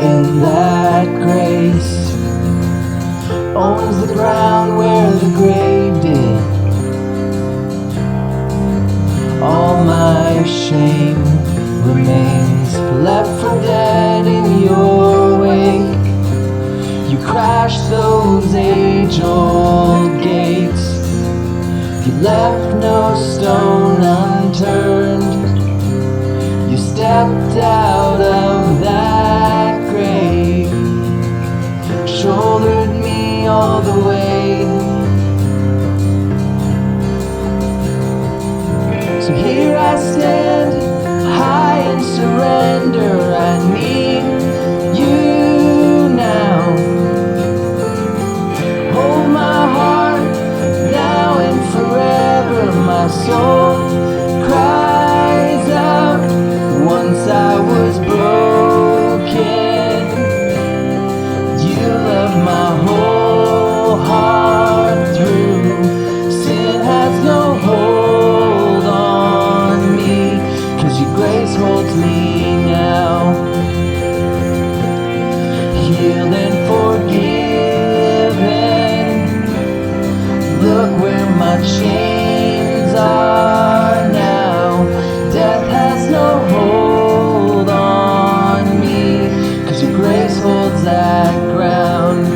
in that grace owns the ground where the grave did. All my shame remains left for dead in your wake. You crashed those age-old gates. You left no stone unturned. You stepped out of that grave, shouldered me all the way. So here I stand, high in surrender. I need you now. Hold my heart now and forever. My soul cries out. Once I was broken, you loved my whole heart through. Sin has no hold on me, 'cause your grace holds me now. Healed and forgiven, look where my chains are now. Death has no hold on me, 'cause your grace holds that ground.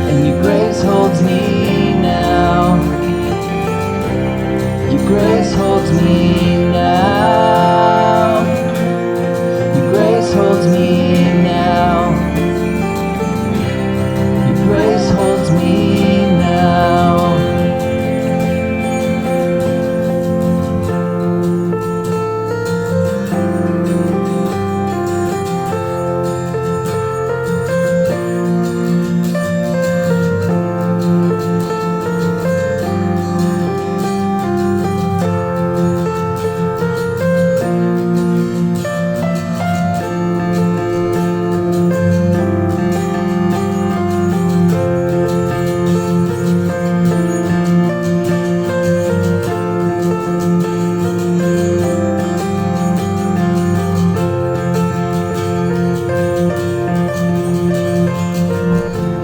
And your grace holds me now. Your grace holds me now. Your grace holds me now. Your grace holds me now.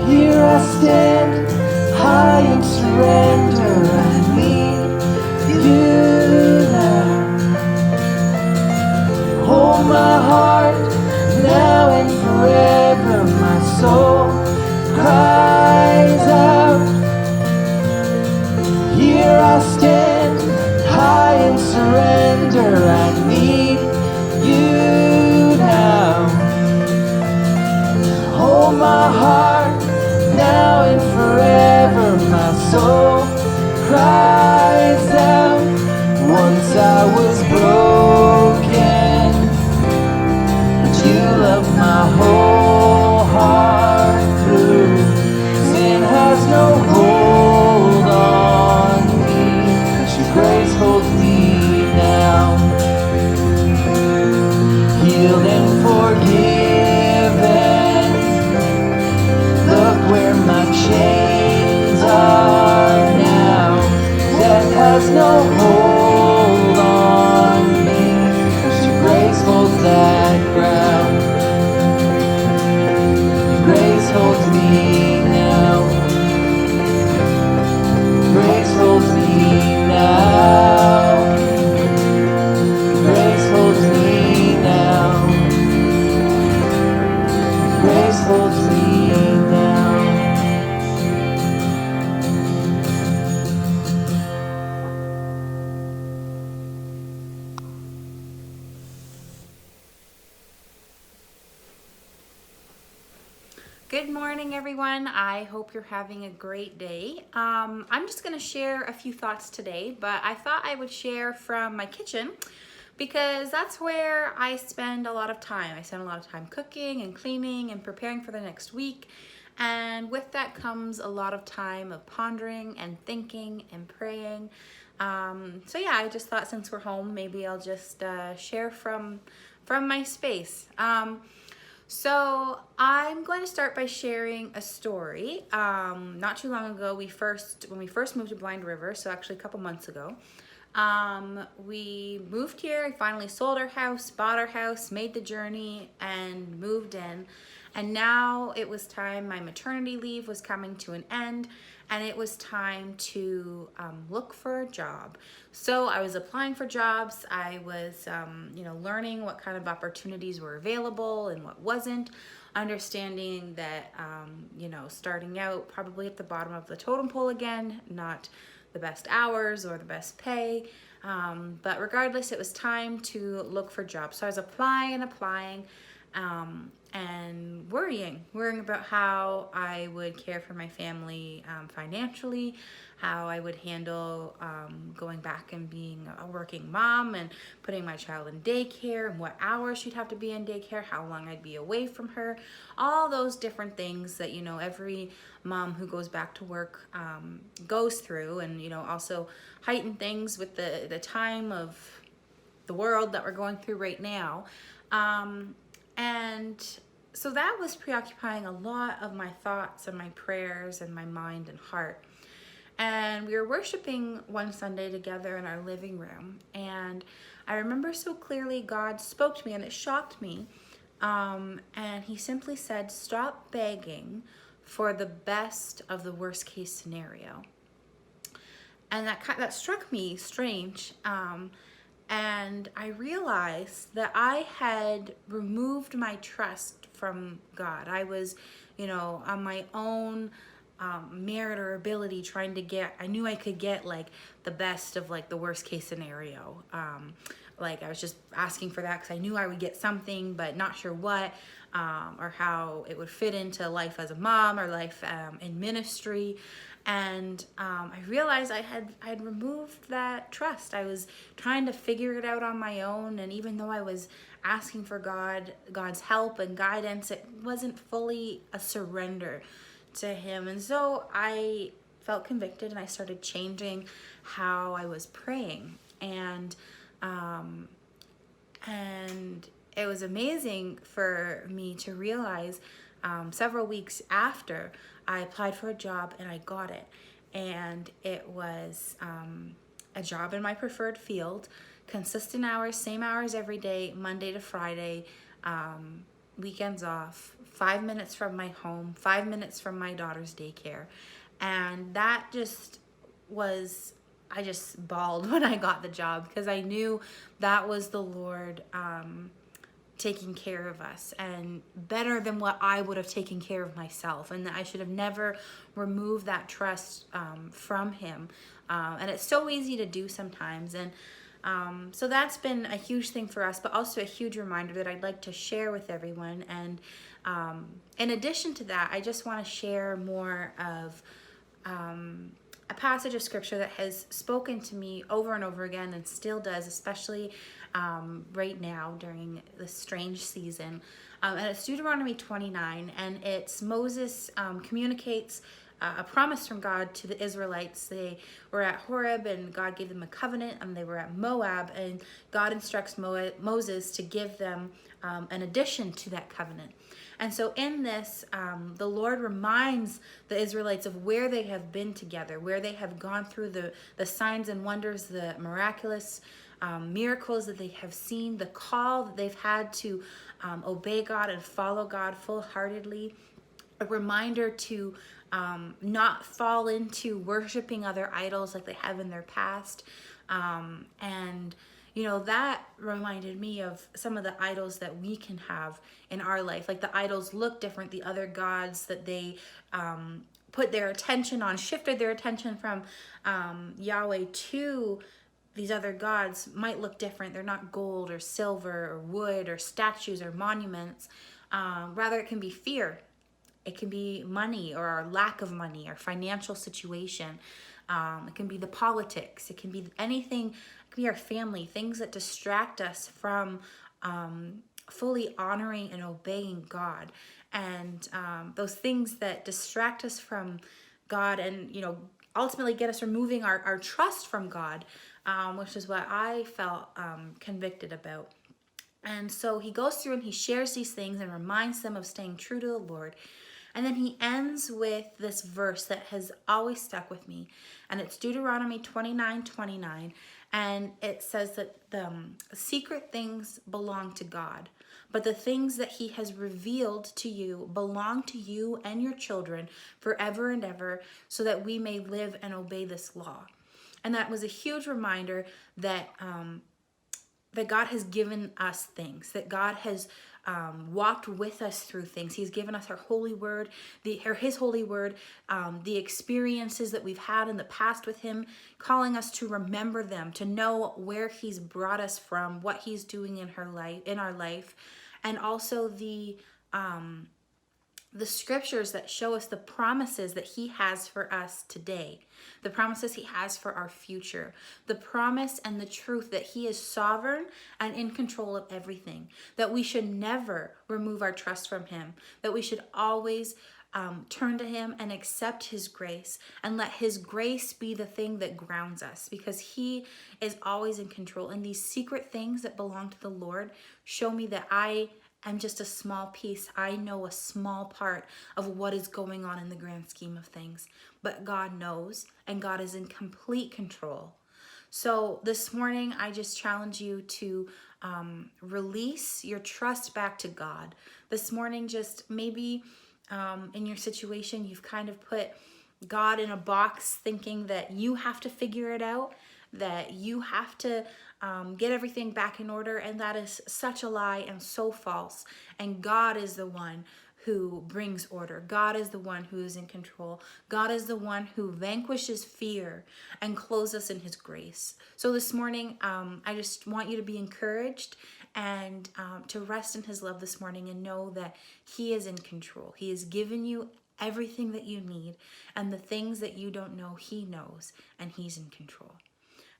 Here I stand, high in surrender. I need you now. Hold my heart now and forever. My soul cries out. Here I stand, high in surrender. I need you now. Hold my heart now and forever. My soul cries out. Once I was broken, but you loved my whole heart through. Sin has no hold on me, 'cause your grace holds me now. Healed and forgiven, look where my chains are now. Death has no hold on me, 'cause your grace holds that ground. Your grace holds me now. Grace holds me now. Grace holds me now. Grace holds me now. Good morning, everyone. I hope you're having a great day. I'm just going to share a few thoughts today, but I thought I would share from my kitchen because that's where I spend a lot of time. I spend a lot of time cooking and cleaning and preparing for the next week. And with that comes a lot of time of pondering and thinking and praying. So yeah, I just thought since we're home, maybe I'll just share from my space. So I'm going to start by sharing a story. Not too long ago, when we first moved to Blind River, so actually a couple months ago, We moved here. I finally sold our house, bought our house, made the journey, and moved in. And now it was time. My maternity leave was coming to an end, and it was time to look for a job. So I was applying for jobs. I was, learning what kind of opportunities were available and what wasn't. Understanding that, starting out probably at the bottom of the totem pole again, not the best hours or the best pay. But regardless, it was time to look for jobs. So I was applying, and worrying about how I would care for my family financially, how I would handle going back and being a working mom and putting my child in daycare, and what hours she'd have to be in daycare, how long I'd be away from her, all those different things that, every mom who goes back to work goes through, and, also heighten things with the time of the world that we're going through right now. And so that was preoccupying a lot of my thoughts and my prayers and my mind and heart. And we were worshiping one Sunday together in our living room. And I remember so clearly God spoke to me, and it shocked me. And he simply said, stop begging for the best of the worst case scenario. And that struck me strange. And I realized that I had removed my trust from God. I was, on my own merit or ability trying to I knew I could get like the best of like the worst case scenario. Like I was just asking for that because I knew I would get something, but not sure what, or how it would fit into life as a mom or life in ministry. And I realized I had removed that trust. I was trying to figure it out on my own, and even though I was asking for God's help and guidance, it wasn't fully a surrender to Him. And so I felt convicted, and I started changing how I was praying. And it was amazing for me to realize several weeks after I applied for a job and I got it. And it was a job in my preferred field, consistent hours, same hours every day, Monday to Friday, weekends off, 5 minutes from my home, 5 minutes from my daughter's daycare. And that just was, I just bawled when I got the job, because I knew that was the Lord taking care of us, and better than what I would have taken care of myself, and that I should have never removed that trust from Him. And it's so easy to do sometimes. And so that's been a huge thing for us, but also a huge reminder that I'd like to share with everyone. And in addition to that, I just want to share more of a passage of scripture that has spoken to me over and over again, and still does, especially right now during this strange season. And it's Deuteronomy 29, and it's Moses communicates a promise from God to the Israelites. They were at Horeb, and God gave them a covenant, and they were at Moab, and God instructs Moses to give them an addition to that covenant. And so in this, the Lord reminds the Israelites of where they have been together, where they have gone through the signs and wonders, the miraculous miracles that they have seen, the call that they've had to obey God and follow God full-heartedly. A reminder to not fall into worshiping other idols like they have in their past. And that reminded me of some of the idols that we can have in our life. Like the idols look different. The other gods that they put their attention on, shifted their attention from Yahweh to these other gods, might look different. They're not gold or silver or wood or statues or monuments. Rather, it can be fear. It can be money, or our lack of money, or financial situation. It can be the politics. It can be anything. It can be our family, things that distract us from fully honoring and obeying God. And those things that distract us from God, and ultimately get us removing our trust from God, which is what I felt convicted about. And so he goes through and he shares these things and reminds them of staying true to the Lord. And then he ends with this verse that has always stuck with me. And it's Deuteronomy 29:29. And it says that the secret things belong to God, but the things that he has revealed to you belong to you and your children forever and ever, so that we may live and obey this law. And that was a huge reminder that that God has given us things, that God has walked with us through things. He's given us our holy word, his holy word, the experiences that we've had in the past with him, calling us to remember them, to know where he's brought us from, what he's doing in our life, and also the scriptures that show us the promises that he has for us today, the promises he has for our future, the promise and the truth that he is sovereign and in control of everything, that we should never remove our trust from him, that we should always turn to him and accept his grace, and let his grace be the thing that grounds us, because he is always in control. And these secret things that belong to the Lord show me that I'm just a small piece. I know a small part of what is going on in the grand scheme of things. But God knows, and God is in complete control. So this morning, I just challenge you to release your trust back to God. This morning, just maybe in your situation, you've kind of put God in a box, thinking that you have to figure it out, that you have to get everything back in order, and that is such a lie and so false. And God is the one who brings order. God is the one who is in control. God is the one who vanquishes fear and clothes us in his grace. So this morning, I just want you to be encouraged and to rest in his love this morning, and know that he is in control. He has given you everything that you need, and the things that you don't know, he knows, and he's in control.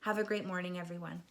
Have a great morning, everyone.